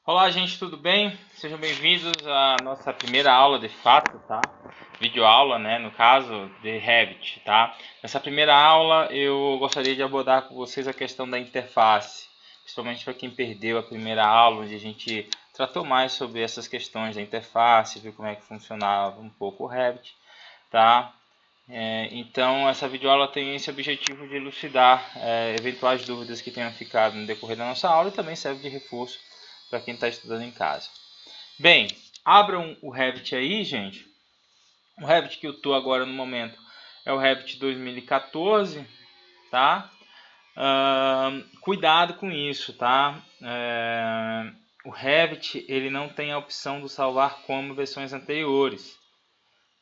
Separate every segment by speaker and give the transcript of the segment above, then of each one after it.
Speaker 1: Olá, gente, tudo bem? Sejam bem-vindos à nossa primeira aula de fato, tá? Videoaula, né, no caso, de Revit, tá? Nessa primeira aula eu gostaria de abordar com vocês a questão da interface, principalmente para quem perdeu a primeira aula, onde a gente tratou mais sobre essas questões da interface, viu como é que funcionava um pouco o Revit, tá? Então essa videoaula tem esse objetivo de elucidar eventuais dúvidas que tenham ficado no decorrer da nossa aula e também serve de reforço para quem está estudando em casa. Bem, abram o Revit aí, gente. O Revit que eu estou agora no momento é o Revit 2014, tá? Cuidado com isso, tá? O Revit ele não tem a opção de salvar como versões anteriores,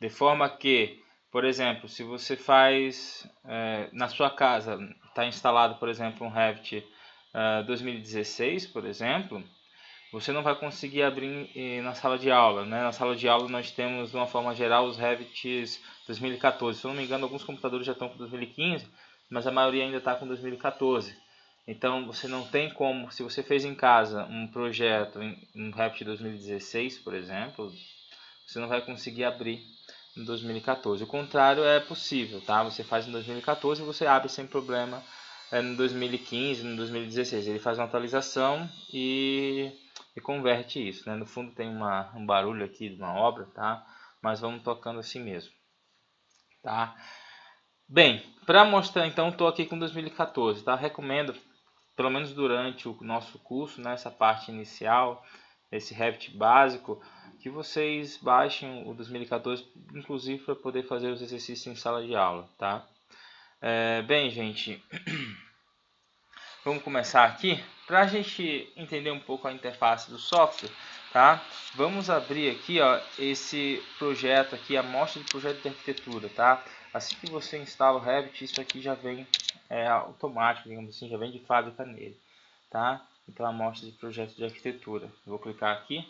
Speaker 1: de forma que, por exemplo, se você faz na sua casa, está instalado, por exemplo, um Revit 2016, por exemplo, você não vai conseguir abrir na sala de aula, né? Na sala de aula nós temos, de uma forma geral, os Revits 2014. Se eu não me engano, alguns computadores já estão com 2015, mas a maioria ainda está com 2014. Então você não tem como, se você fez em casa um projeto em Revit 2016, por exemplo, você não vai conseguir abrir em 2014. O contrário é possível, tá? Você faz em 2014 e você abre sem problema no 2015, no 2016. Ele faz uma atualização e converte isso, né? No fundo tem um barulho aqui de uma obra, tá? Mas vamos tocando assim mesmo, tá? Bem, para mostrar então, estou aqui com 2014, tá? Recomendo, pelo menos durante o nosso curso, nessa parte inicial, esse Revit básico, que vocês baixem o 2014, inclusive para poder fazer os exercícios em sala de aula, tá? Bem, gente, vamos começar aqui. Para a gente entender um pouco a interface do software, tá? Vamos abrir aqui, ó, esse projeto aqui, a amostra de projeto de arquitetura, tá? Assim que você instala o Revit, isso aqui já vem automático, digamos assim, já vem de fábrica nele, tá? Então, a amostra de projeto de arquitetura. Eu vou clicar aqui,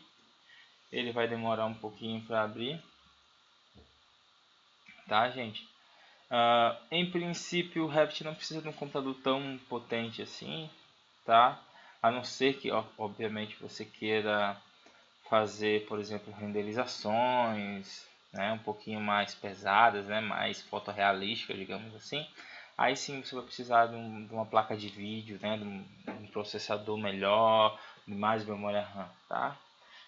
Speaker 1: ele vai demorar um pouquinho para abrir, tá, gente? Em princípio, o Revit não precisa de um computador tão potente assim, tá? A não ser que, obviamente, você queira fazer, por exemplo, renderizações, né, um pouquinho mais pesadas, né, mais fotorrealísticas, digamos assim. Aí sim você vai precisar de uma placa de vídeo, né, de um processador melhor, de mais memória RAM, tá?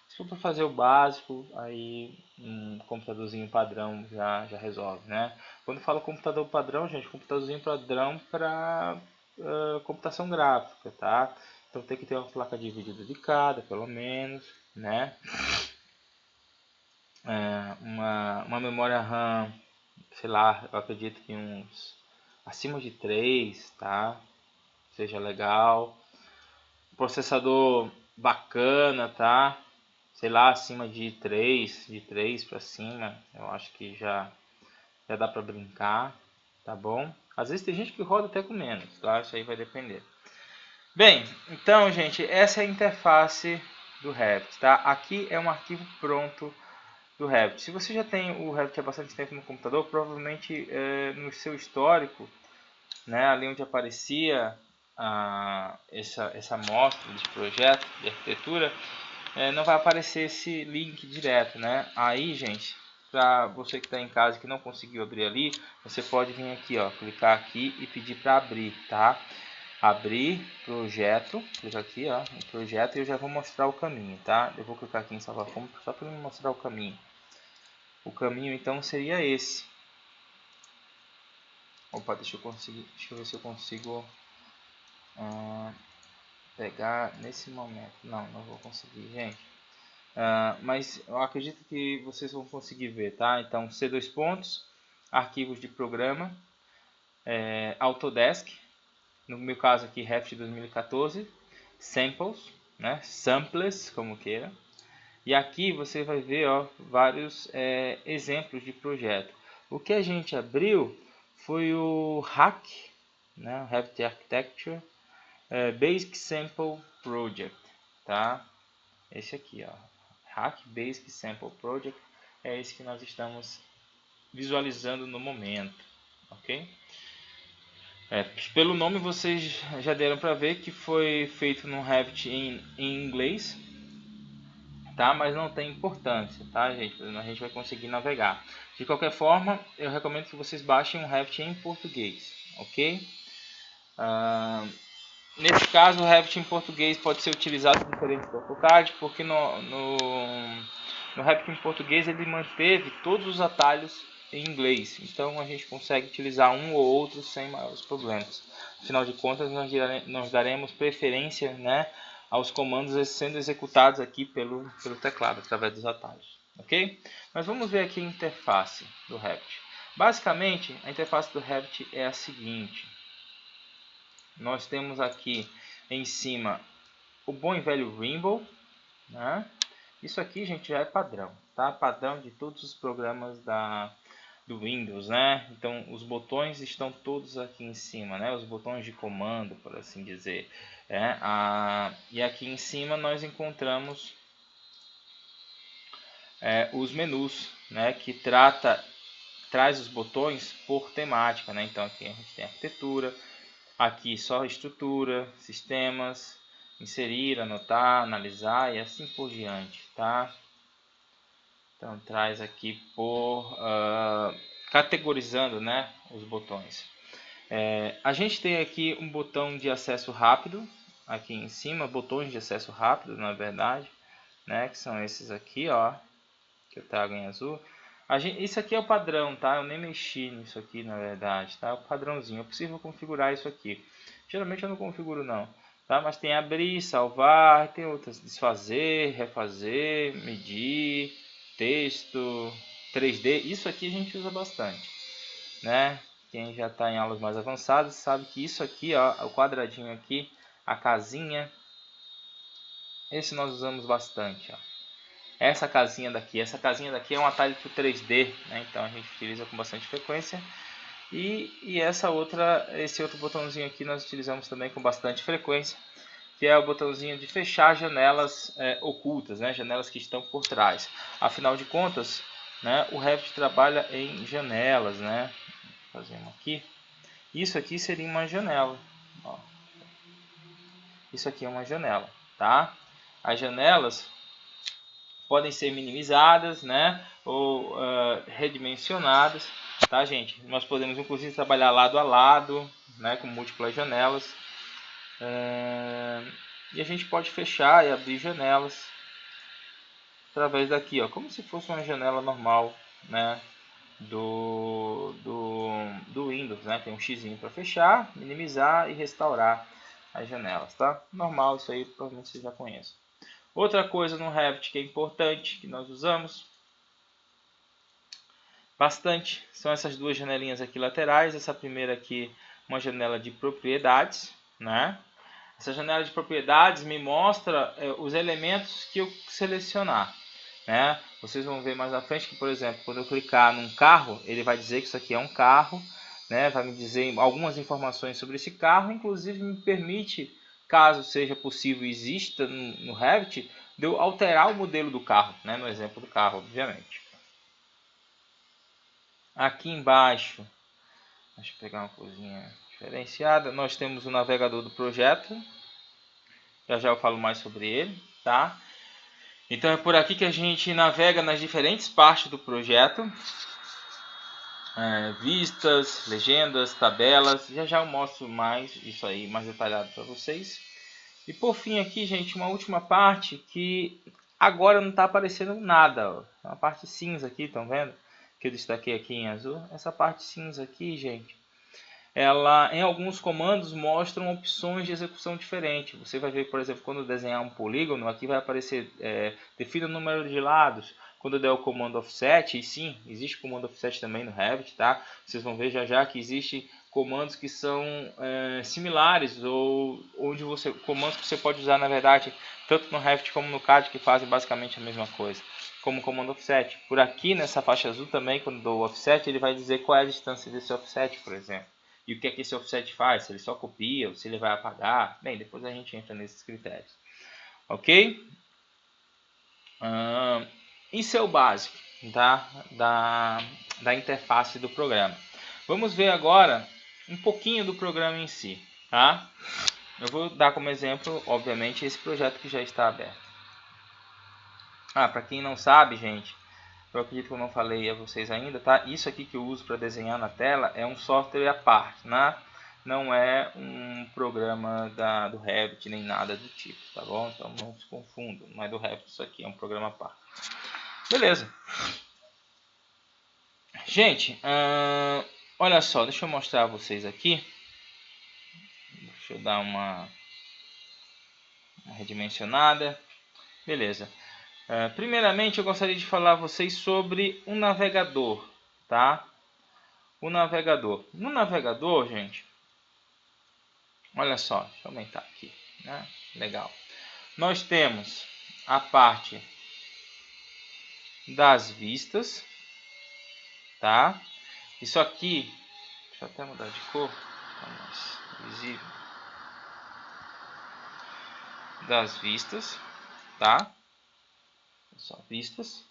Speaker 1: Se for para fazer o básico, aí um computadorzinho padrão já resolve, né? Quando eu falo computador padrão, gente, computadorzinho padrão para computação gráfica, tá? Então tem que ter uma placa de vídeo dedicada, pelo menos, né? Uma memória RAM, sei lá, eu acredito que uns acima de 3, tá? Seja legal. Processador bacana, tá? Sei lá, acima de 3 para cima, eu acho que já dá para brincar, tá bom? Às vezes tem gente que roda até com menos, tá? Isso aí vai depender. Bem, então, gente, essa é a interface do Revit, tá? Aqui é um arquivo pronto do Revit. Se você já tem o Revit há bastante tempo no computador, provavelmente no seu histórico, né, ali onde aparecia essa amostra de projeto de arquitetura, não vai aparecer esse link direto, né? Aí, gente, para você que está em casa que não conseguiu abrir ali, você pode vir aqui, ó, clicar aqui e pedir para abrir, tá? Abrir projeto, clica aqui, ó, em projeto, e eu já vou mostrar o caminho, tá? Eu vou clicar aqui em salvar como só para me mostrar o caminho. O caminho então seria esse. Opa, deixa eu ver se eu consigo pegar nesse momento. Não vou conseguir, gente. Mas eu acredito que vocês vão conseguir ver, tá? Então, C2 pontos, arquivos de programa, Autodesk, no meu caso aqui, Revit 2014, Samples, né? Samples, como queira. E aqui você vai ver, ó, vários exemplos de projeto. O que a gente abriu foi o Hack, né? Revit Architecture Basic Sample Project, tá? Esse aqui, ó, Hack Basic Sample Project é esse que nós estamos visualizando no momento, ok? Pelo nome vocês já deram para ver que foi feito no Revit em inglês, tá? Mas não tem importância, tá, gente? A gente vai conseguir navegar. De qualquer forma, eu recomendo que vocês baixem um Revit em português, ok? Nesse caso, o Revit em português pode ser utilizado diferente do AutoCAD, porque no Revit em português ele manteve todos os atalhos em inglês, então a gente consegue utilizar um ou outro sem maiores problemas. Afinal de contas, nós daremos preferência, né, aos comandos sendo executados aqui pelo teclado, através dos atalhos, ok? Mas vamos ver aqui a interface do Revit. Basicamente, a interface do Revit é a seguinte. Nós temos aqui em cima o bom e velho Rainbow, né? Isso aqui, gente, já é padrão, tá? Padrão de todos os programas do Windows, né? Então, os botões estão todos aqui em cima, né? Os botões de comando, por assim dizer. E aqui em cima nós encontramos os menus, né? Que traz os botões por temática, né? Então, aqui a gente tem arquitetura, aqui só estrutura, sistemas, inserir, anotar, analisar e assim por diante, tá? Então traz aqui por categorizando, né, os botões. A gente tem aqui um botão de acesso rápido, aqui em cima, botões de acesso rápido, na verdade, né, que são esses aqui, ó, que eu trago em azul. Isso aqui é o padrão, tá? Eu nem mexi nisso aqui, na verdade, tá? É o padrãozinho. É possível configurar isso aqui. Geralmente eu não configuro não, tá? Mas tem abrir, salvar, tem outras, desfazer, refazer, medir, texto, 3D. Isso aqui a gente usa bastante, né? Quem já está em aulas mais avançadas sabe que isso aqui, ó, o quadradinho aqui, a casinha, esse nós usamos bastante, ó. Essa casinha daqui é um atalho para o 3D, né? Então a gente utiliza com bastante frequência. E esse outro botãozinho aqui nós utilizamos também com bastante frequência, que é o botãozinho de fechar janelas ocultas, né? Janelas que estão por trás. Afinal de contas, né, o Revit trabalha em janelas, né? Fazemos aqui. Isso aqui seria uma janela. Ó. Isso aqui é uma janela, tá? As janelas podem ser minimizadas, né, ou redimensionadas, tá, gente? Nós podemos inclusive trabalhar lado a lado, né, com múltiplas janelas, e a gente pode fechar e abrir janelas através daqui, ó, como se fosse uma janela normal, né, do Windows, né? Tem um xizinho para fechar, minimizar e restaurar as janelas, tá? Normal, isso aí provavelmente vocês já conhecem. Outra coisa no Revit que é importante, que nós usamos bastante, são essas duas janelinhas aqui laterais. Essa primeira aqui, uma janela de propriedades, né? Essa janela de propriedades me mostra os elementos que eu selecionar, né? Vocês vão ver mais à frente que, por exemplo, quando eu clicar num carro, ele vai dizer que isso aqui é um carro, né? Vai me dizer algumas informações sobre esse carro, inclusive me permite, caso seja possível e exista no Revit, de eu alterar o modelo do carro, né? No exemplo do carro, obviamente. Aqui embaixo, deixa eu pegar uma coisinha diferenciada, nós temos o navegador do projeto, já eu falo mais sobre ele, tá? Então é por aqui que a gente navega nas diferentes partes do projeto, vistas, legendas, tabelas, já eu mostro mais isso aí, mais detalhado para vocês. E por fim aqui, gente, uma última parte que agora não está aparecendo nada, ó. Uma parte cinza aqui, estão vendo? Que eu destaquei aqui em azul. Essa parte cinza aqui, gente, ela em alguns comandos mostram opções de execução diferentes. Você vai ver, por exemplo, quando desenhar um polígono, aqui vai aparecer defina o número de lados. Quando eu der o comando offset, e sim, existe comando offset também no Revit, tá? Vocês vão ver já que existe comandos que são similares, ou comandos que você pode usar, na verdade, tanto no Revit como no CAD, que fazem basicamente a mesma coisa, como o comando offset. Por aqui, nessa faixa azul também, quando dou o offset, ele vai dizer qual é a distância desse offset, por exemplo. E o que é que esse offset faz? Se ele só copia ou se ele vai apagar. Bem, depois a gente entra nesses critérios. Ok? Isso é o básico, tá? da interface do programa. Vamos ver agora um pouquinho do programa em si. Tá? Eu vou dar como exemplo, obviamente, esse projeto que já está aberto. para quem não sabe, gente, eu acredito que eu não falei a vocês ainda, tá? Isso aqui que eu uso para desenhar na tela é um software à parte, né? Não é um programa do Revit nem nada do tipo, tá bom? Então não se confundam, não é do Revit isso aqui, é um programa à parte. Beleza. Gente, olha só, deixa eu mostrar a vocês aqui. Deixa eu dar uma redimensionada. Beleza. Primeiramente eu gostaria de falar a vocês sobre um navegador, tá? O navegador. No navegador, gente, olha só, deixa eu aumentar aqui, né? Legal. Nós temos a parte das vistas, tá? Isso aqui, deixa eu até mudar de cor, para mais visível. Das vistas, tá? Só vistas.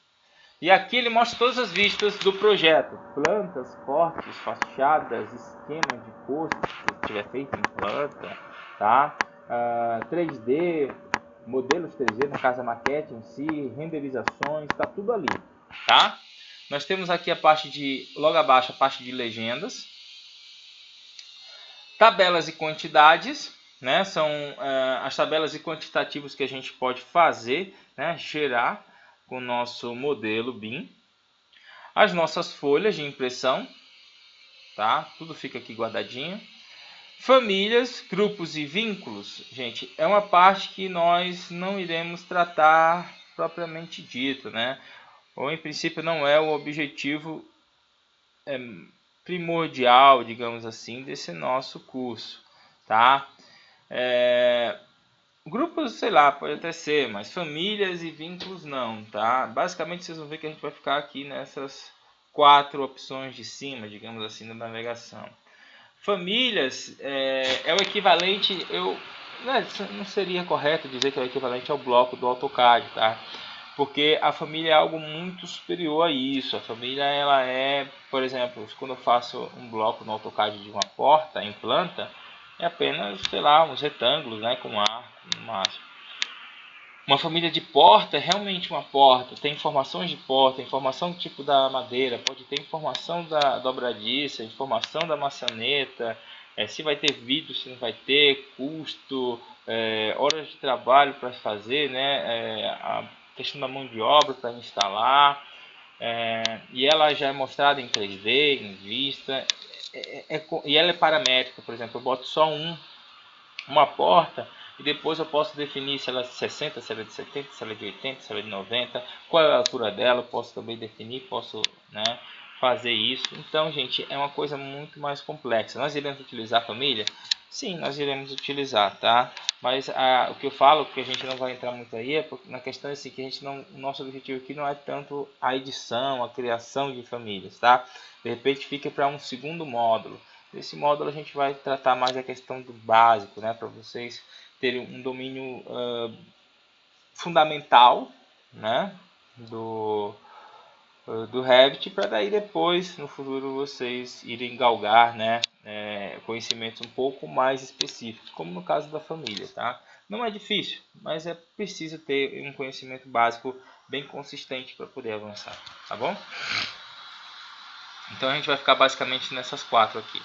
Speaker 1: E aqui ele mostra todas as vistas do projeto: plantas, cortes, fachadas, esquema de posto, se tiver feito em planta, tá? 3D, modelos 3D, no caso a maquete em si, renderizações, tá tudo ali, tá? Nós temos aqui a parte de, logo abaixo, a parte de legendas, tabelas e quantidades, né? São as tabelas e quantitativos que a gente pode fazer, né? Gerar com o nosso modelo BIM. As nossas folhas de impressão, tá? Tudo fica aqui guardadinho. Famílias, grupos e vínculos, gente, é uma parte que nós não iremos tratar propriamente dito, né? Ou em princípio não é o objetivo primordial, digamos assim, desse nosso curso, tá? Grupos, sei lá, pode até ser, mas famílias e vínculos não, tá? Basicamente vocês vão ver que a gente vai ficar aqui nessas 4 opções de cima, digamos assim, da navegação. Famílias é o equivalente, não seria correto dizer que é o equivalente ao bloco do AutoCAD, tá? Porque a família é algo muito superior a isso. A família, ela é, por exemplo, quando eu faço um bloco no AutoCAD de uma porta em planta, é apenas, sei lá, uns retângulos, né, com arco no máximo. Uma família de porta é realmente uma porta, tem informações de porta, informação do tipo da madeira, pode ter informação da dobradiça, informação da maçaneta, se vai ter vidro, se não vai ter, custo, horas de trabalho para fazer, né, a questão da mão de obra para instalar, e ela já é mostrada em 3D, em vista, e ela é paramétrica. Por exemplo, eu boto só uma porta e depois eu posso definir se ela é de 60, se ela é de 70, se ela é de 80, se ela é de 90, qual é a altura dela, eu posso também definir, posso, né, fazer isso. Então, gente, é uma coisa muito mais complexa. Nós iremos utilizar a família? Sim, nós iremos utilizar, tá? Mas o que eu falo, que a gente não vai entrar muito aí, é na questão assim, que a gente não, o nosso objetivo aqui não é tanto a edição, a criação de famílias, tá? De repente fica para um segundo módulo. Nesse módulo a gente vai tratar mais a questão do básico, né, para vocês terem um domínio fundamental, né, do Revit, para daí depois no futuro vocês irem galgar, né, conhecimentos um pouco mais específicos, como no caso da família, tá? Não é difícil, mas é preciso ter um conhecimento básico bem consistente para poder avançar, tá bom? Então a gente vai ficar basicamente nessas 4 aqui.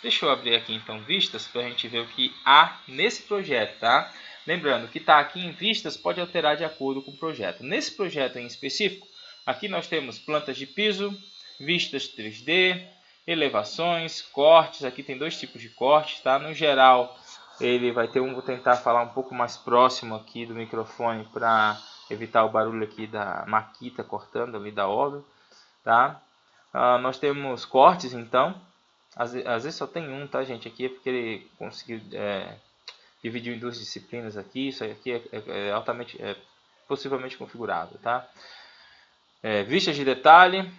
Speaker 1: Deixa eu abrir aqui então vistas para a gente ver o que há nesse projeto, tá? Lembrando que está aqui em vistas pode alterar de acordo com o projeto. Nesse projeto em específico, aqui nós temos plantas de piso, vistas 3D, elevações, cortes. Aqui tem 2 tipos de cortes, tá? No geral, ele vai ter vou tentar falar um pouco mais próximo aqui do microfone para evitar o barulho aqui da maquita cortando ali da obra, tá? Nós temos cortes então. Às vezes só tem um, tá, gente? Aqui é porque ele conseguiu dividir em 2 disciplinas aqui. Isso aqui é altamente, possivelmente configurável, tá? Vistas de detalhe,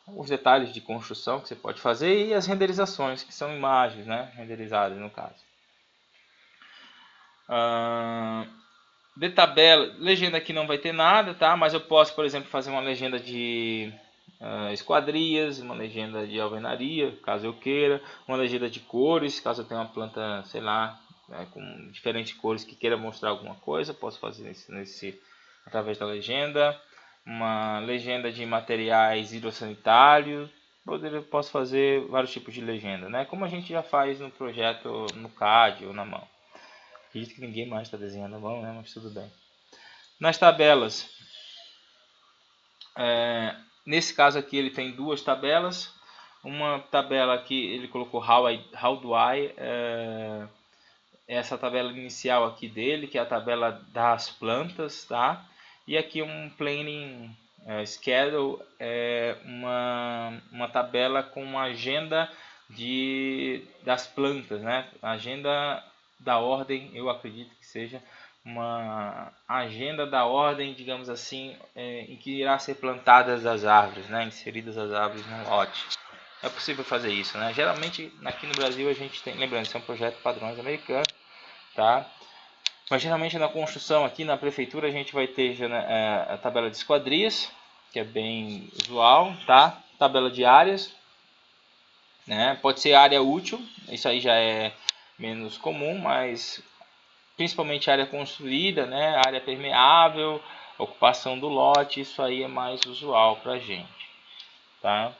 Speaker 1: os detalhes de construção que você pode fazer e as renderizações, que são imagens, né? Renderizadas no caso. De tabela, legenda aqui não vai ter nada, tá? Mas eu posso, por exemplo, fazer uma legenda de esquadrias, uma legenda de alvenaria, caso eu queira, uma legenda de cores, caso eu tenha uma planta, sei lá, com diferentes cores que queira mostrar alguma coisa, posso fazer através da legenda, uma legenda de materiais hidrossanitários. Posso fazer vários tipos de legenda, né? Como a gente já faz no projeto no CAD ou na mão. Acredito que ninguém mais está desenhando a mão, né? Mas tudo bem. Nas tabelas, nesse caso aqui ele tem duas tabelas. Uma tabela aqui ele colocou how do I, essa tabela inicial aqui dele, que é a tabela das plantas, tá? E aqui um planning schedule, uma tabela com uma agenda das plantas, né? Agenda da ordem, eu acredito que seja uma agenda da ordem, digamos assim, em que irá ser plantadas as árvores, né? Inseridas as árvores no lote. É possível fazer isso, né? Geralmente aqui no Brasil a gente tem, lembrando, isso é um projeto padrões americano, tá? Mas geralmente na construção aqui na prefeitura a gente vai ter a tabela de esquadrias, que é bem usual, tá? Tabela de áreas, né? Pode ser área útil, isso aí já é menos comum, mas principalmente área construída, né? Área permeável, ocupação do lote, isso aí é mais usual pra gente, tá?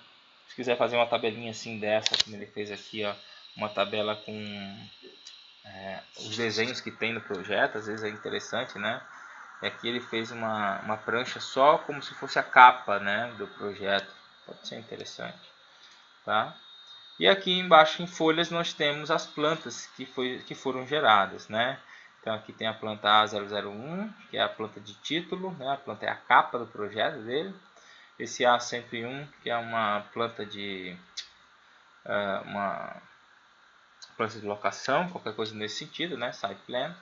Speaker 1: Se quiser fazer uma tabelinha assim dessa, como ele fez aqui, ó, uma tabela com os desenhos que tem no projeto, às vezes é interessante, né? E aqui ele fez uma prancha só como se fosse a capa, né, do projeto. Pode ser interessante, tá? E aqui embaixo em folhas nós temos as plantas que foram geradas, né? Então aqui tem a planta A001, que é a planta de título, né? A planta é a capa do projeto dele. Esse A101, que é uma planta de planta de locação, qualquer coisa nesse sentido, né? Site plan.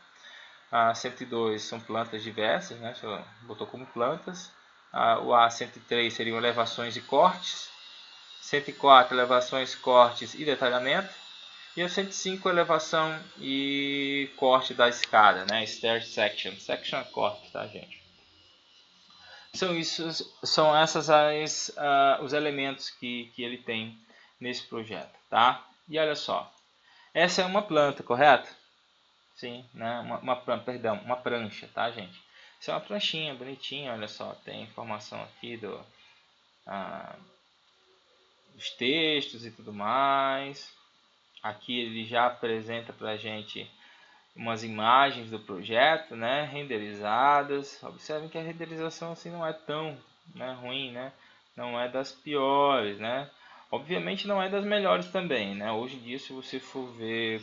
Speaker 1: A 102 são plantas diversas, né? Só botou como plantas. O A103 seriam elevações e cortes. 104 elevações, cortes e detalhamento. E o 105 elevação e corte da escada, né? Stair section. Section é corte, tá, gente? São essas os elementos que ele tem nesse projeto, tá? E olha só, essa é uma planta, correto? Sim, né? Uma prancha, tá, gente? Isso é uma pranchinha bonitinha, olha só, tem informação aqui dos textos e tudo mais. Aqui ele já apresenta pra gente umas imagens do projeto, né, renderizadas. Observem que a renderização assim não é tão, né, ruim, né? Não é das piores, né? Obviamente não é das melhores também, né? Hoje em dia, se você for ver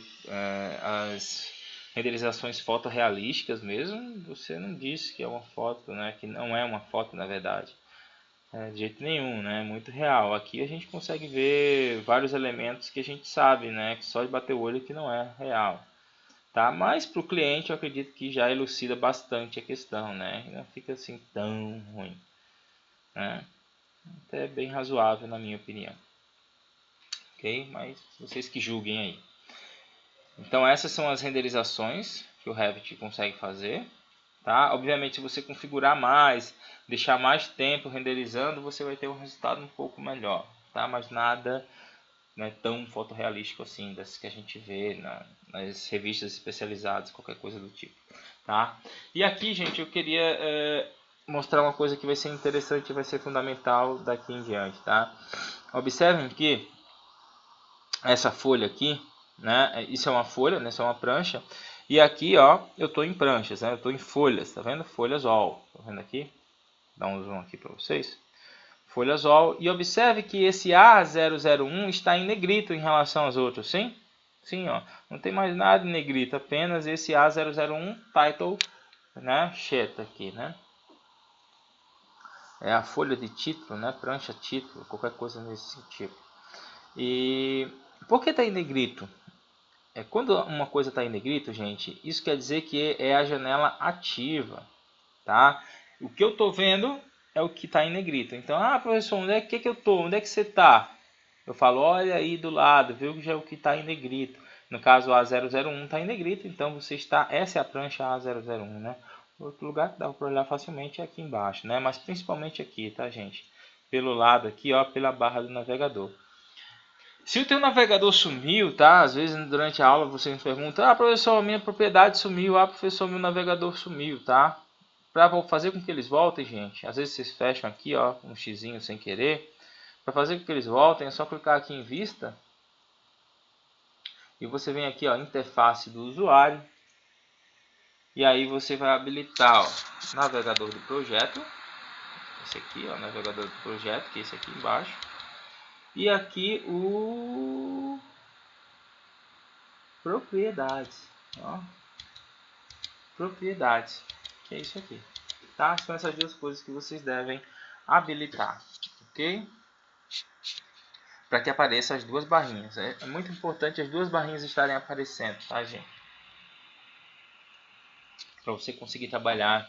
Speaker 1: as renderizações fotorrealísticas mesmo, você não diz que é uma foto, né? Que não é uma foto na verdade. De jeito nenhum, né? Muito real. Aqui a gente consegue ver vários elementos que a gente sabe, né? Que só de bater o olho que não é real. Tá? Mas para o cliente eu acredito que já elucida bastante a questão, né? Não fica assim tão ruim, né? Até bem razoável na minha opinião. Ok? Mas vocês que julguem aí. Então essas são as renderizações que o Revit consegue fazer. Tá? Obviamente se você configurar mais, deixar mais tempo renderizando, você vai ter um resultado um pouco melhor. Tá? Mas nada não é tão fotorrealístico assim, das que a gente vê nas revistas especializadas, qualquer coisa do tipo, tá? E aqui, gente, eu queria mostrar uma coisa que vai ser interessante e vai ser fundamental daqui em diante, tá? Observem que essa folha aqui, né? Isso é uma folha, né? Isso é uma prancha. E aqui, ó, eu estou em pranchas, né? Eu estou em folhas, tá vendo? Folhas all, tá vendo aqui? Dá um zoom aqui para vocês. Folhas all. E observe que esse A001 está em negrito em relação aos outros, sim? Sim, ó. Não tem mais nada em negrito, apenas esse A001 title, né? Sheet aqui, né? É a folha de título, né? Prancha título, qualquer coisa nesse sentido. E por que está em negrito? Quando uma coisa está em negrito, gente, isso quer dizer que é a janela ativa, tá? O que eu estou vendo é o que está em negrito. Então, professor, onde é que eu estou? Onde é que você está? Eu falo, olha aí do lado, viu que já é o que está em negrito. No caso, a A001 está em negrito, então você está... Essa é a prancha A001, né? Outro lugar que dá para olhar facilmente é aqui embaixo, né? Mas principalmente aqui, tá, gente? Pelo lado aqui, ó, pela barra do navegador. Se o teu navegador sumiu, tá? Às vezes durante a aula você me pergunta, professor, minha propriedade sumiu, professor, meu navegador sumiu, tá? para fazer com que eles voltem, gente, às vezes vocês fecham aqui, ó, um xizinho sem querer. Para fazer com que eles voltem, é só clicar aqui em vista. E você vem aqui, ó, interface do usuário. E aí você vai habilitar, ó, navegador do projeto. Esse aqui, ó, navegador do projeto, que é esse aqui embaixo. E aqui o propriedades, ó. Propriedades, que é isso aqui, tá? São essas duas coisas que vocês devem habilitar, ok? Para que apareçam as duas barrinhas. É muito importante as duas barrinhas estarem aparecendo, tá, gente? Para você conseguir trabalhar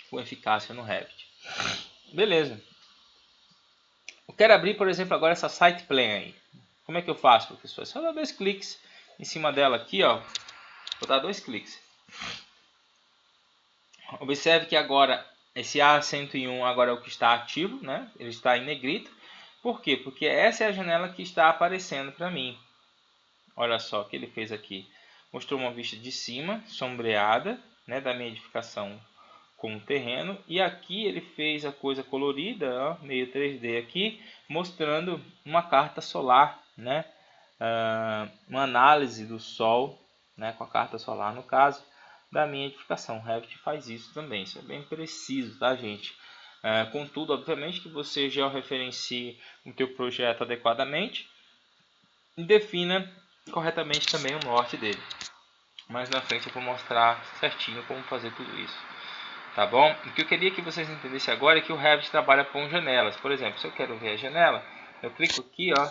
Speaker 1: com eficácia no Revit. Beleza. Eu quero abrir, por exemplo, agora essa site plan aí. Como é que eu faço, professor? É só dar 2 cliques em cima dela aqui, ó. Vou dar 2 cliques. Observe que agora esse A101 agora é o que está ativo, né? Ele está em negrito. Por quê? Porque essa é a janela que está aparecendo para mim. Olha só o que ele fez aqui. Mostrou uma vista de cima, sombreada, né, da minha edificação com o terreno. E aqui ele fez a coisa colorida, ó, meio 3D aqui, mostrando uma carta solar, né? Uma análise do Sol, né, com a carta solar no caso, da minha edificação. O Revit faz isso também, isso é bem preciso, tá, gente? Contudo, obviamente que você georreferencie o teu projeto adequadamente e defina corretamente também o norte dele. Mais na frente eu vou mostrar certinho como fazer tudo isso, tá bom? O que eu queria que vocês entendessem agora é que o Revit trabalha com janelas. Por exemplo, se eu quero ver a janela, eu clico aqui, ó,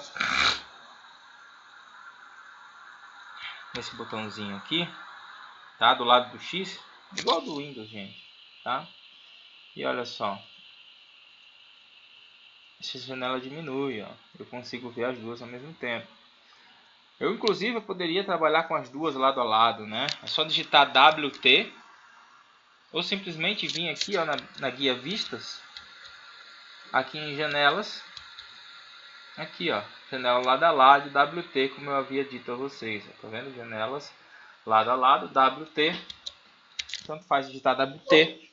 Speaker 1: nesse botãozinho aqui, tá? Do lado do X, igual do Windows, gente, tá? E olha só, essa janela diminui, ó. Eu consigo ver as duas ao mesmo tempo. Eu inclusive poderia trabalhar com as duas lado a lado, né? É só digitar WT ou simplesmente vir aqui, ó, na guia vistas, aqui em janelas, aqui, ó, janela lado a lado, WT, como eu havia dito a vocês, ó, tá vendo? Janelas lado a lado, WT, tanto faz digitar WT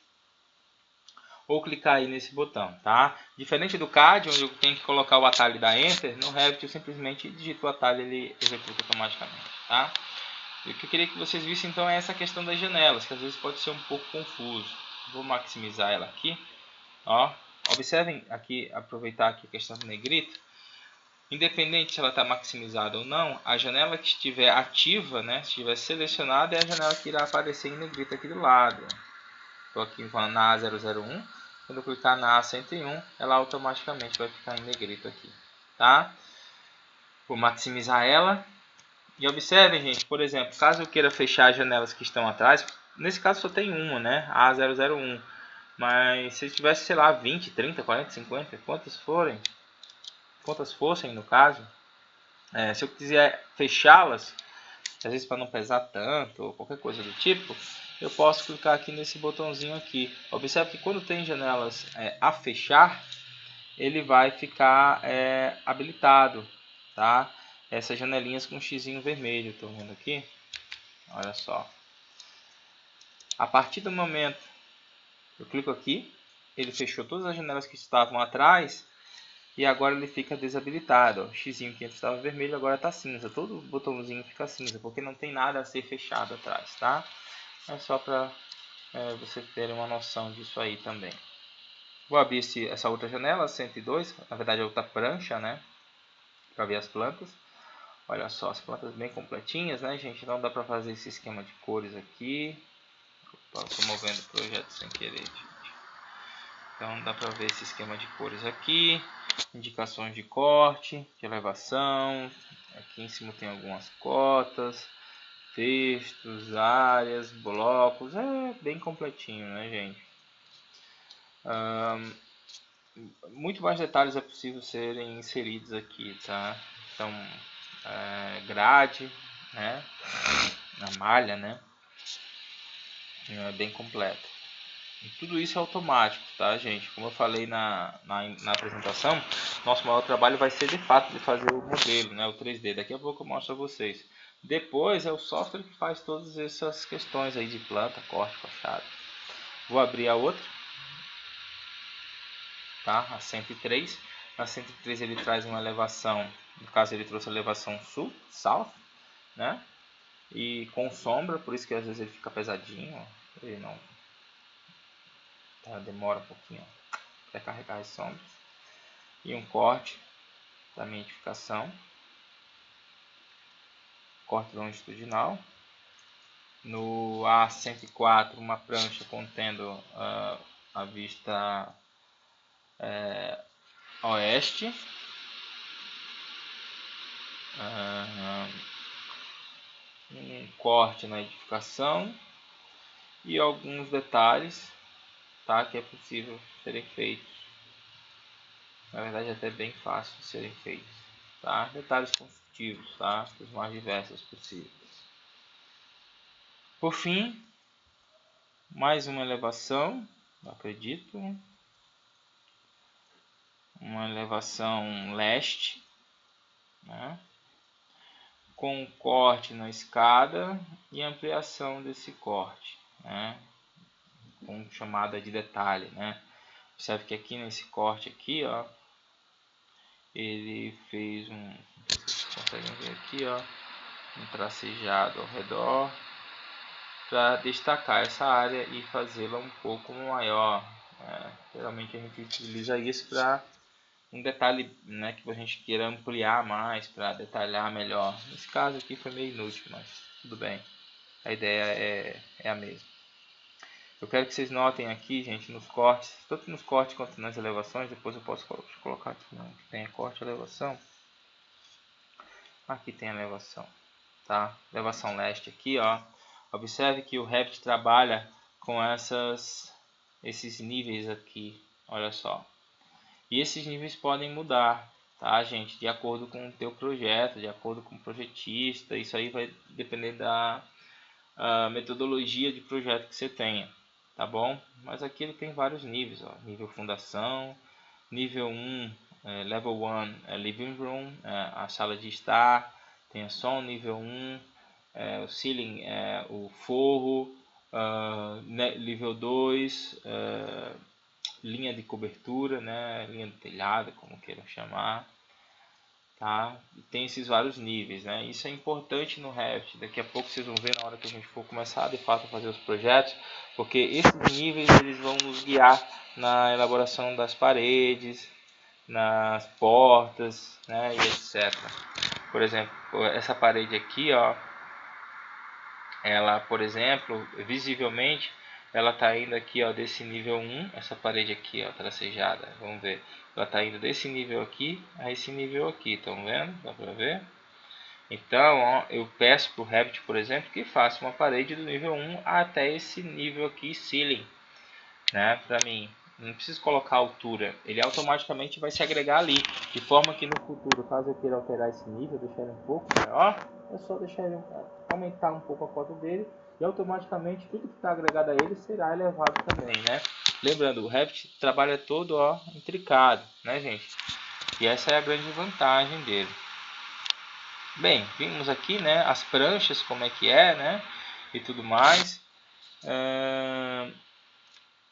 Speaker 1: ou clicar aí nesse botão, tá? Diferente do CAD, onde eu tenho que colocar o atalho da Enter, no Revit eu simplesmente digito o atalho e ele executa automaticamente, tá? E o que eu queria que vocês vissem então é essa questão das janelas, que às vezes pode ser um pouco confuso. Vou maximizar ela aqui, ó. Observem aqui, aproveitar aqui a questão do negrito. Independente se ela está maximizada ou não, a janela que estiver ativa, né, se estiver selecionada, é a janela que irá aparecer em negrito aqui do lado. Estou aqui na A001, quando eu clicar na A101, ela automaticamente vai ficar em negrito aqui, tá? Vou maximizar ela. E observem, gente, por exemplo, caso eu queira fechar as janelas que estão atrás, nesse caso só tem uma, né, A001. Mas se tivesse, sei lá, 20, 30, 40, 50, quantas fossem no caso, se eu quiser fechá-las, às vezes para não pesar tanto ou qualquer coisa do tipo, eu posso clicar aqui nesse botãozinho aqui. Observe que quando tem janelas a fechar, ele vai ficar habilitado, tá? Essas janelinhas com um xizinho vermelho, estou vendo aqui, olha só. A partir do momento eu clico aqui, ele fechou todas as janelas que estavam atrás e agora ele fica desabilitado. O xizinho que antes estava vermelho agora está cinza. Todo botãozinho fica cinza porque não tem nada a ser fechado atrás, tá? É só para você ter uma noção disso aí também. Vou abrir essa outra janela, 102, na verdade é outra prancha, né? Para ver as plantas. Olha só, as plantas bem completinhas, né, gente? Então dá para fazer esse esquema de cores aqui. Estou movendo o projeto sem querer, gente. Então dá para ver esse esquema de cores aqui, indicações de corte, de elevação, aqui em cima tem algumas cotas, textos, áreas, blocos, é bem completinho, né, gente? Muito mais detalhes é possível serem inseridos aqui, tá? Então, grade, né, na malha, né, é bem completo. E tudo isso é automático, tá, gente? Como eu falei na apresentação, nosso maior trabalho vai ser de fato de fazer o modelo, né, o 3D. Daqui a pouco eu mostro a vocês. Depois é o software que faz todas essas questões aí de planta, corte, fachada. Vou abrir a outra, tá? A 103. A 103 ele traz uma elevação, no caso ele trouxe a elevação sul, south, né? E com sombra, por isso que às vezes ele fica pesadinho, ó. Ele não tá, demora um pouquinho para carregar as sombras. E um corte da minha edificação, corte longitudinal. No A104, uma prancha contendo a vista oeste. Um corte na edificação e alguns detalhes, tá, que é possível serem feitos. Na verdade, é até bem fácil de serem feitos, tá? Detalhes construtivos, tá? Os mais diversos possíveis. Por fim, mais uma elevação, acredito, uma elevação leste, né? Com um corte na escada e ampliação desse corte, né? Com chamada de detalhe, né? Observe que aqui nesse corte aqui, ó, ele fez um, não sei se vocês conseguem ver aqui, ó, um tracejado ao redor para destacar essa área e fazê-la um pouco maior. Geralmente a gente utiliza isso para um detalhe, né, que a gente queira ampliar mais, para detalhar melhor. Nesse caso aqui foi meio inútil, mas tudo bem. A ideia é a mesma. Eu quero que vocês notem aqui, gente, nos cortes, tanto nos cortes quanto nas elevações. Depois eu posso colocar aqui, não, que tem corte e elevação. Aqui tem a elevação, tá? Elevação leste aqui, ó. Observe que o Revit trabalha com esses níveis aqui, olha só. E esses níveis podem mudar, tá, gente? De acordo com o teu projeto, de acordo com o projetista. Isso aí vai depender da metodologia de projeto que você tenha, tá bom? Mas aqui ele tem vários níveis, ó. Nível fundação, nível 1, level 1, living room, a sala de estar, tem a som, nível 1, o ceiling, o forro, nível 2, linha de cobertura, né, linha de telhado, como queiram chamar, tá? E tem esses vários níveis, né? Isso é importante no Revit. Daqui a pouco vocês vão ver na hora que a gente for começar de fato a fazer os projetos, porque esses níveis eles vão nos guiar na elaboração das paredes, nas portas, né, e etc. Por exemplo, essa parede aqui, ó, ela, por exemplo, visivelmente ela está indo aqui, ó, desse nível 1, essa parede aqui, ó, tracejada, vamos ver, ela está indo desse nível aqui a esse nível aqui, estão vendo? Dá para ver? Então, ó, eu peço para o Revit, por exemplo, que faça uma parede do nível 1 até esse nível aqui, ceiling, né, para mim. Não preciso colocar a altura, ele automaticamente vai se agregar ali, de forma que no futuro, caso eu queira alterar esse nível, deixar ele um pouco maior, é só deixar ele aumentar um pouco a cota dele e automaticamente tudo que está agregado a ele será elevado também, né? Lembrando, o Revit trabalha todo, ó, intricado, né, gente? E essa é a grande vantagem dele. Bem, vimos aqui, né, as pranchas, como é que é, né, e tudo mais.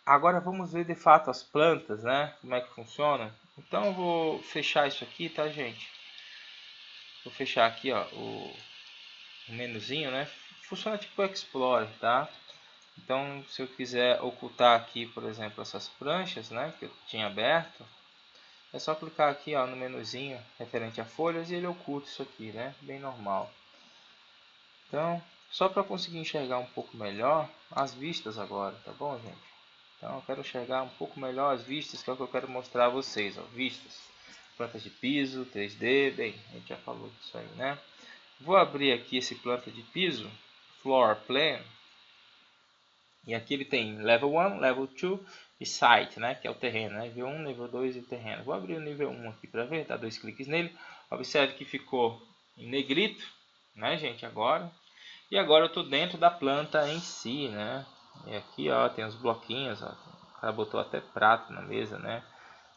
Speaker 1: Agora vamos ver de fato as plantas, né? Como é que funciona. Então eu vou fechar isso aqui, tá, gente? Vou fechar aqui, ó, o menuzinho, né? Funciona tipo o Explorer, tá? Então se eu quiser ocultar aqui, por exemplo, essas pranchas, né, que eu tinha aberto, é só clicar aqui, ó, no menuzinho referente a folhas e ele oculta isso aqui, né? Bem normal. Então, só para conseguir enxergar um pouco melhor as vistas agora, tá bom, gente? Então eu quero enxergar um pouco melhor as vistas, que é o que eu quero mostrar a vocês, ó, vistas, plantas de piso, 3D, bem, a gente já falou disso aí, né? Vou abrir aqui esse planta de piso, Floor Plan, e aqui ele tem Level 1, Level 2 e Site, né, que é o terreno, né? Nível 1, nível 2 e terreno. Vou abrir o nível 1 aqui para ver, dá 2 cliques nele, observe que ficou em negrito, né, gente, agora. E agora eu estou dentro da planta em si, né? E aqui, ó, tem os bloquinhos, ó. O cara botou até prato na mesa, né?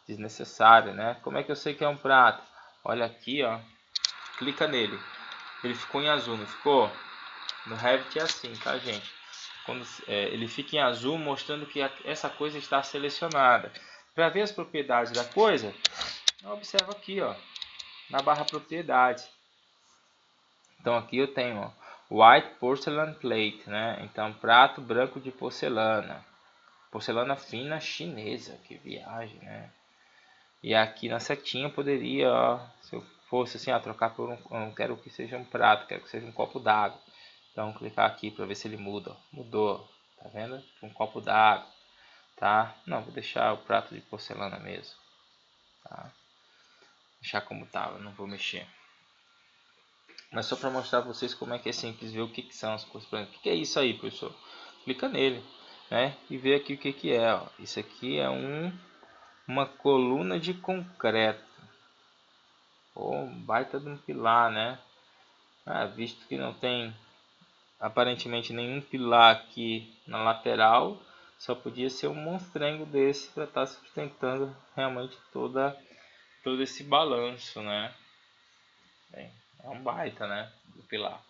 Speaker 1: Desnecessário, né? Como é que eu sei que é um prato? Olha aqui, ó. Clica nele. Ele ficou em azul, não ficou? No Revit é assim, tá, gente? quando ele fica em azul, mostrando que essa coisa está selecionada. Para ver as propriedades da coisa, observa aqui, ó, na barra propriedades. Então aqui eu tenho, ó, White Porcelain Plate, né? Então prato branco de porcelana, porcelana fina chinesa, que viagem, né? E aqui na setinha eu poderia, ó, se eu fosse assim, trocar por eu não quero que seja um prato, quero que seja um copo d'água. Então clicar aqui para ver se ele muda, ó. Mudou, tá vendo? Um copo d'água, tá? Não, vou deixar o prato de porcelana mesmo, tá? Deixar como tava, não vou mexer. Mas só para mostrar para vocês como é que é simples ver o que são as coisas. O que é isso aí, professor? Clica nele, né? E vê aqui o que é. Ó. Isso aqui é uma coluna de concreto. Um baita de um pilar, né? Visto que não tem aparentemente nenhum pilar aqui na lateral, só podia ser um monstrengo desse para estar sustentando realmente todo esse balanço, né? Bem, é um baita, né? Do pilar.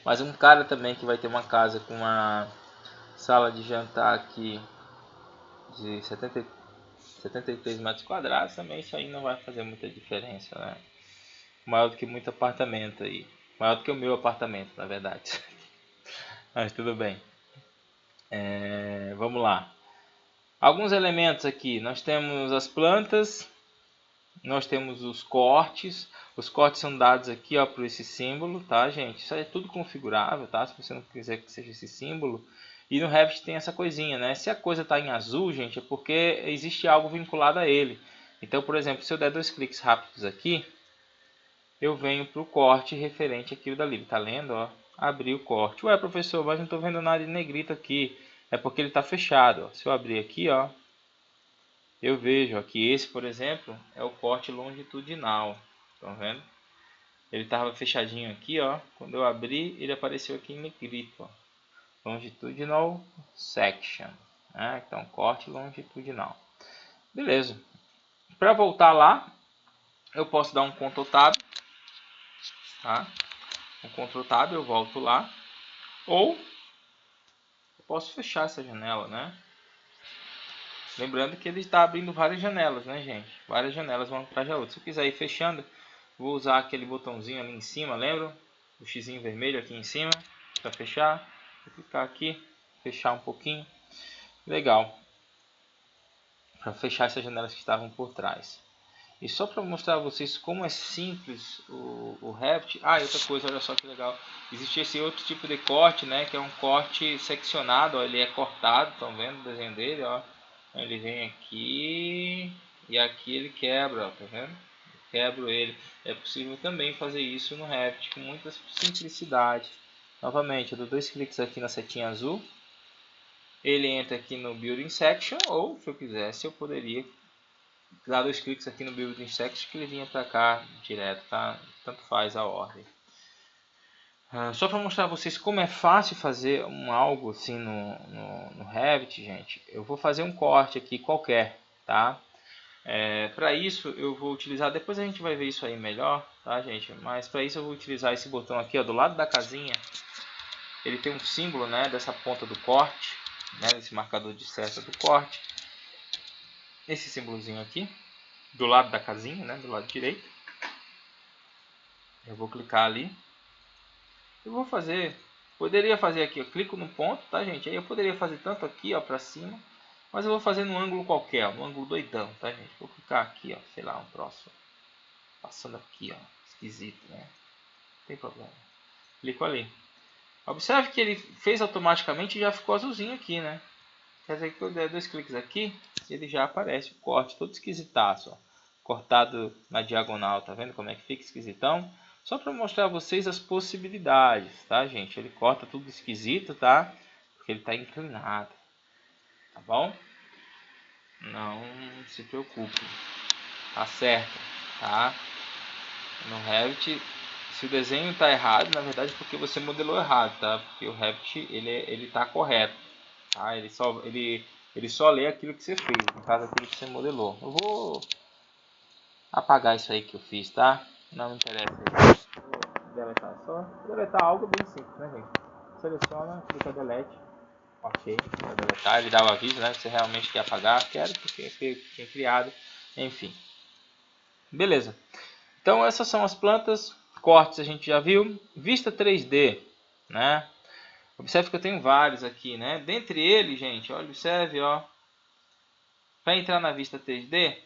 Speaker 1: Mas um cara também que vai ter uma casa com uma sala de jantar aqui de 73 metros quadrados, também isso aí não vai fazer muita diferença, né? Maior do que muito apartamento aí. Maior do que o meu apartamento, na verdade. Mas tudo bem. Vamos lá. Alguns elementos aqui. Nós temos as plantas. Nós temos os cortes. Os cortes são dados aqui, ó, por esse símbolo, tá, gente? Isso é tudo configurável, tá? Se você não quiser que seja esse símbolo. E no Revit tem essa coisinha, né? Se a coisa está em azul, gente, é porque existe algo vinculado a ele. Então, por exemplo, se eu der 2 cliques rápidos aqui, eu venho para o corte referente àquilo dali. Tá lendo, ó? Abrir o corte. Ué, professor, mas não estou vendo nada de negrito aqui. É porque ele está fechado, ó. Se eu abrir aqui, ó, eu vejo aqui, esse, por exemplo, é o corte longitudinal. Estão vendo? Ele estava fechadinho aqui, ó. Quando eu abri, ele apareceu aqui em negrito, ó. Longitudinal section, né? Então, corte longitudinal. Beleza. Para voltar lá, eu posso dar um Ctrl Tab, tá? Um Ctrl Tab, eu volto lá. Ou eu posso fechar essa janela, né? Lembrando que ele está abrindo várias janelas, né, gente? Várias janelas vão atrás da outra. Se eu quiser ir fechando, vou usar aquele botãozinho ali em cima, lembra? O xizinho vermelho aqui em cima para fechar. Vou clicar aqui, fechar um pouquinho. Legal. Para fechar essas janelas que estavam por trás. E só para mostrar a vocês como é simples o Revit. E outra coisa, olha só que legal. Existe esse outro tipo de corte, né? Que é um corte seccionado, ó, ele é cortado, estão vendo o desenho dele, ó. Ele vem aqui e aqui ele quebra, ó, tá vendo? Quebro ele. É possível também fazer isso no Revit com muita simplicidade. Novamente, eu dou 2 cliques aqui na setinha azul. Ele entra aqui no Building Section, ou se eu quisesse, eu poderia dar 2 cliques aqui no Building Section que ele vinha para cá direto, tá? Tanto faz a ordem. Só para mostrar a vocês como é fácil fazer algo assim no Revit, gente, eu vou fazer um corte aqui qualquer, tá? Para isso eu vou utilizar, depois a gente vai ver isso aí melhor, tá, gente? Mas para isso eu vou utilizar esse botão aqui, ó, do lado da casinha. Ele tem um símbolo, né, dessa ponta do corte, né, desse marcador de seta do corte. Esse símbolozinho aqui, do lado da casinha, né, do lado direito. Eu vou clicar ali. Eu vou fazer, poderia fazer aqui, eu clico no ponto, tá, gente? Aí eu poderia fazer tanto aqui, ó, para cima, mas eu vou fazer num ângulo qualquer, ó, num ângulo doidão, tá, gente? Vou clicar aqui, ó, sei lá, um próximo, passando aqui, ó, esquisito, né? Não tem problema. Clico ali. Observe que ele fez automaticamente e já ficou azulzinho aqui, né? Quer dizer que eu der 2 cliques aqui, ele já aparece o corte todo esquisitaço, ó. Cortado na diagonal, tá vendo como é que fica esquisitão? Só para mostrar a vocês as possibilidades, tá, gente? Ele corta tudo esquisito, tá? Porque ele está inclinado, tá bom? Não se preocupe, tá certo, tá? No Revit, se o desenho está errado, na verdade é porque você modelou errado, tá? Porque o Revit, ele tá correto, tá? Ele só lê aquilo que você fez, no caso aquilo que você modelou. Eu vou apagar isso aí que eu fiz, tá? Não me interessa. deletar. Só deletar algo bem simples, né, gente? Seleciona, clica delete. Ok, para deletar, ele dá o aviso, né? Se realmente quer apagar, quero porque foi criado, enfim. Beleza. Então essas são as plantas. Cortes a gente já viu. Vista 3D, né? Observe que eu tenho vários aqui, né? Dentre eles, gente, olha, observe, ó. Para entrar na vista 3D,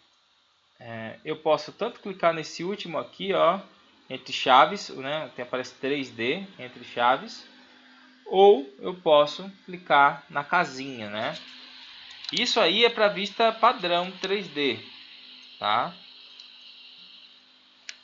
Speaker 1: eu posso tanto clicar nesse último aqui, ó, entre chaves, né? Tem, aparece 3D entre chaves, ou eu posso clicar na casinha, né? Isso aí é para vista padrão 3D, tá?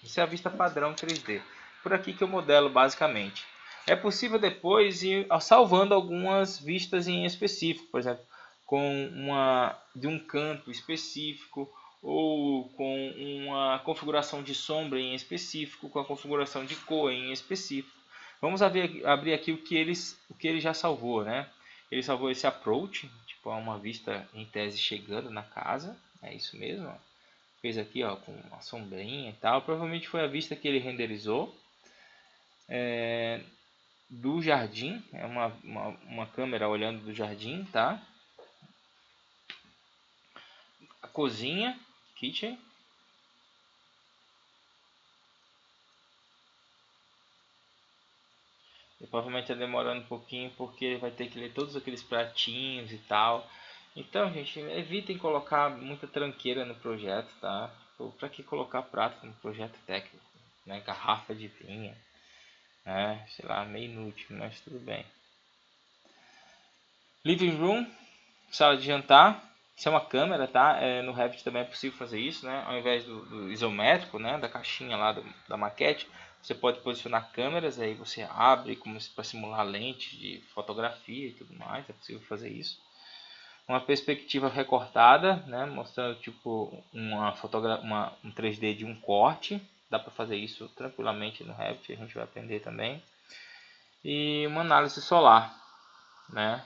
Speaker 1: Isso é a vista padrão 3D. Por aqui que eu modelo basicamente. É possível depois ir salvando algumas vistas em específico, por exemplo, com uma de um canto específico ou com uma configuração de sombra em específico, com a configuração de cor em específico. Vamos abrir aqui o que ele já salvou, né? Ele salvou esse approach, tipo uma vista em tese chegando na casa, é isso mesmo, ó. Fez aqui, ó, com uma sombrinha e tal. Provavelmente foi a vista que ele renderizou. Do jardim, é uma câmera olhando do jardim, tá? A cozinha, kitchen. E provavelmente está demorando um pouquinho porque ele vai ter que ler todos aqueles pratinhos e tal. Então, gente, evitem colocar muita tranqueira no projeto, tá? Para que colocar prato no projeto técnico, né? Garrafa de vinho, né? Sei lá, meio inútil, mas tudo bem. Living room, sala de jantar. Isso é uma câmera, tá? No Revit também é possível fazer isso, né? Ao invés do isométrico, né? Da caixinha lá da maquete, você pode posicionar câmeras, aí você abre como para simular lente de fotografia e tudo mais. É possível fazer isso. Uma perspectiva recortada, né? Mostrando tipo um 3D de um corte. Dá para fazer isso tranquilamente no Revit, a gente vai aprender também. E uma análise solar, né?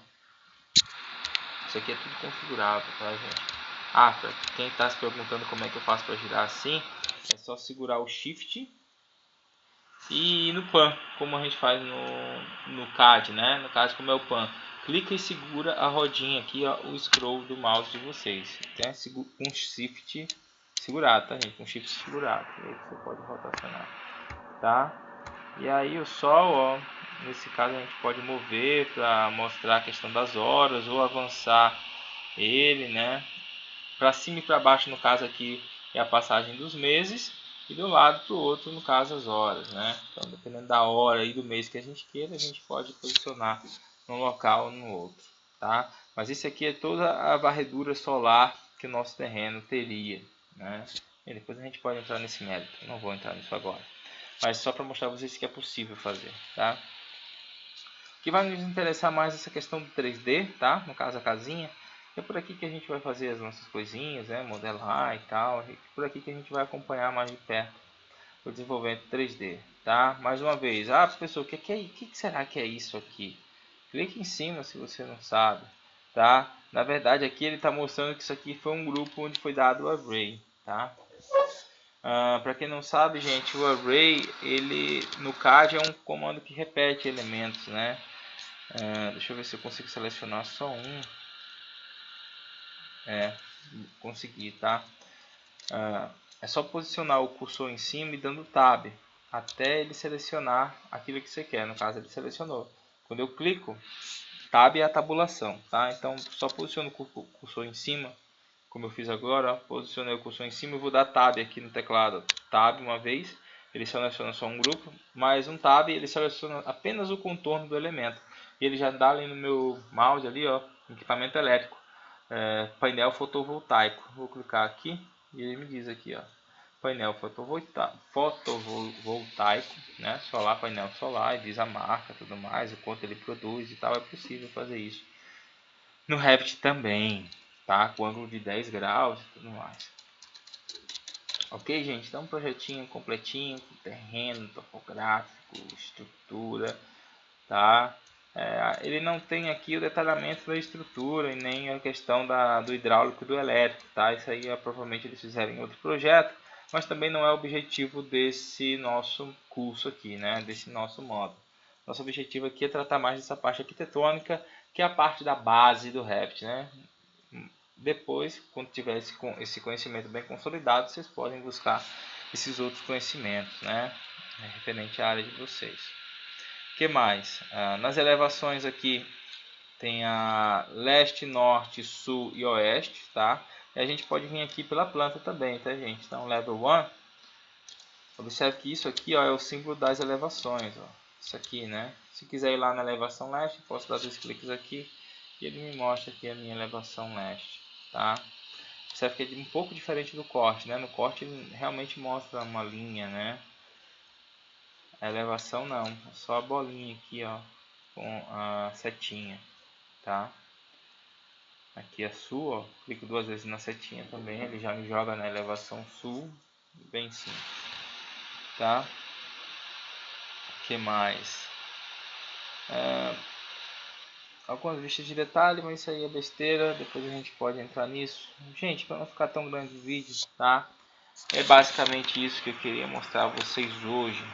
Speaker 1: Isso aqui é tudo configurável, tá, gente? Para quem está se perguntando como é que eu faço para girar assim, é só segurar o Shift e ir no Pan, como a gente faz no CAD, né? No caso, como é o Pan, clica e segura a rodinha aqui, ó, o scroll do mouse de vocês. Então, com Shift segurado, tá, gente? Com Shift segurado, e aí você pode rotacionar, tá? E aí o Sol, ó, nesse caso a gente pode mover para mostrar a questão das horas ou avançar ele, né? Para cima e para baixo, no caso aqui é a passagem dos meses, e do lado para o outro, no caso as horas, né? Então, dependendo da hora e do mês que a gente queira, a gente pode posicionar num local ou no outro, tá? Mas isso aqui é toda a varredura solar que o nosso terreno teria, né? E depois a gente pode entrar nesse mérito, eu não vou entrar nisso agora, mas só para mostrar para vocês que é possível fazer, tá? O que vai nos interessar mais essa questão do 3D, tá? No caso a casinha. É por aqui que a gente vai fazer as nossas coisinhas, né? Modelar e tal. É por aqui que a gente vai acompanhar mais de perto o desenvolvimento 3D, tá? Mais uma vez, professor, o que será que é isso aqui? Clique em cima se você não sabe, tá? Na verdade aqui ele está mostrando que isso aqui foi um grupo onde foi dado o array, tá? Para quem não sabe, gente, o array, ele no CAD é um comando que repete elementos, né? Deixa eu ver se eu consigo selecionar só um. Consegui, tá? É só posicionar o cursor em cima e dando Tab até ele selecionar aquilo que você quer. No caso, ele selecionou. Quando eu clico, Tab é a tabulação, tá? Então, só posiciono o cursor em cima, como eu fiz agora. Ó, posicionei o cursor em cima e vou dar Tab aqui no teclado. Tab uma vez, ele seleciona só um grupo, mais um Tab, ele seleciona apenas o contorno do elemento. E ele já dá ali no meu mouse ali, ó, equipamento elétrico, painel fotovoltaico. Vou clicar aqui e ele me diz aqui, ó, painel fotovoltaico, né, solar, painel solar, e diz a marca, tudo mais, o quanto ele produz e tal. É possível fazer isso no Revit também, tá, com ângulo de 10 graus e tudo mais. Ok, gente? Então, um projetinho completinho, com terreno, topográfico, estrutura, tá? Ele não tem aqui o detalhamento da estrutura e nem a questão do hidráulico e do elétrico, tá? Isso aí provavelmente eles fizeram em outro projeto, mas também não é o objetivo desse nosso curso aqui, né? Desse nosso módulo. Nosso objetivo aqui é tratar mais dessa parte arquitetônica, que é a parte da base do Revit, né? Depois, quando tiver esse conhecimento bem consolidado, vocês podem buscar esses outros conhecimentos, né? Referente à área de vocês. O que mais? Nas elevações aqui tem a leste, norte, sul e oeste, tá? E a gente pode vir aqui pela planta também, tá, gente? Então, level 1, observe que isso aqui, ó, é o símbolo das elevações, ó. Isso aqui, né? Se quiser ir lá na elevação leste, posso dar 2 cliques aqui e ele me mostra aqui a minha elevação leste, tá? Observe que é um pouco diferente do corte, né? No corte ele realmente mostra uma linha, né? A elevação não, é só a bolinha aqui, ó, com a setinha, tá? Aqui é sul, ó, clico 2 vezes na setinha também, ele já me joga na elevação sul, bem simples, tá? O que mais? Algumas vistas de detalhe, mas isso aí é besteira, depois a gente pode entrar nisso. Gente, para não ficar tão grande o vídeo, tá? É basicamente isso que eu queria mostrar a vocês hoje,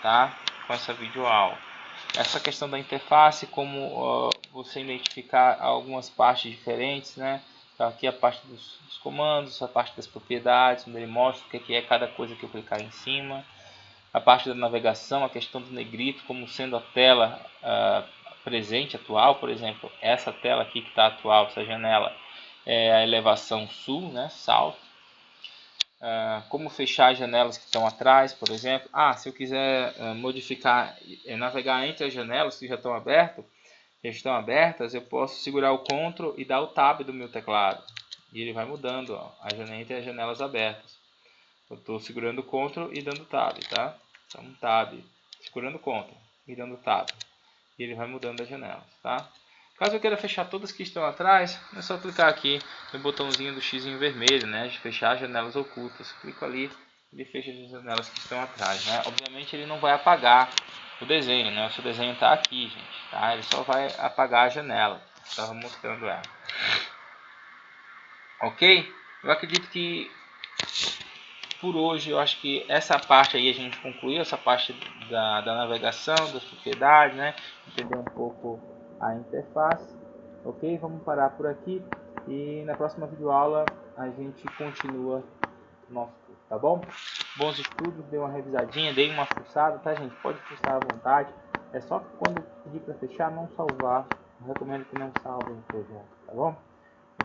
Speaker 1: tá? Com essa videoaula. Essa questão da interface, como você identificar algumas partes diferentes, né? Então, aqui a parte dos comandos, a parte das propriedades, onde ele mostra o que é cada coisa que eu clicar em cima. A parte da navegação, a questão do negrito, como sendo a tela presente, atual, por exemplo, essa tela aqui que está atual, essa janela, é a elevação sul, né? South. Como fechar as janelas que estão atrás, por exemplo. Se eu quiser modificar, navegar entre as janelas que já estão abertas, eu posso segurar o Ctrl e dar o Tab do meu teclado. E ele vai mudando, ó, entre as janelas abertas. Eu estou segurando o Ctrl e dando Tab, tá? Então, Tab, segurando o Ctrl e dando Tab. E ele vai mudando as janelas, tá? Caso eu queira fechar todas que estão atrás, é só clicar aqui no botãozinho do X vermelho, né, de fechar as janelas ocultas. Clico ali, ele fecha as janelas que estão atrás, né? Obviamente ele não vai apagar o desenho, né? O seu desenho está aqui, gente, tá? Ele só vai apagar a janela. Estava mostrando ela. Ok? Eu acredito que por hoje eu acho que essa parte aí a gente concluiu, essa parte da navegação, das propriedades, né? Entender um pouco a interface. Ok? Vamos parar por aqui e na próxima videoaula a gente continua o nosso curso, tá bom? Bons estudos, dê uma revisadinha, dê uma fuçada, tá, gente? Pode fuçar à vontade. É só que quando pedir para fechar, não salvar. Eu recomendo que não salvem o projeto, tá bom?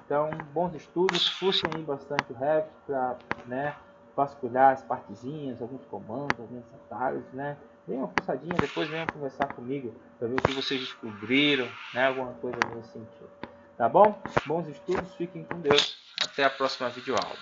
Speaker 1: Então, bons estudos, fucem aí bastante o Revit para, né, vasculhar as partezinhas, alguns comandos, alguns atalhos, né? Dêem uma fuçadinha, depois venham conversar comigo para ver o que vocês descobriram, né? Alguma coisa nesse sentido. Tá bom? Bons estudos, fiquem com Deus. Até a próxima videoaula.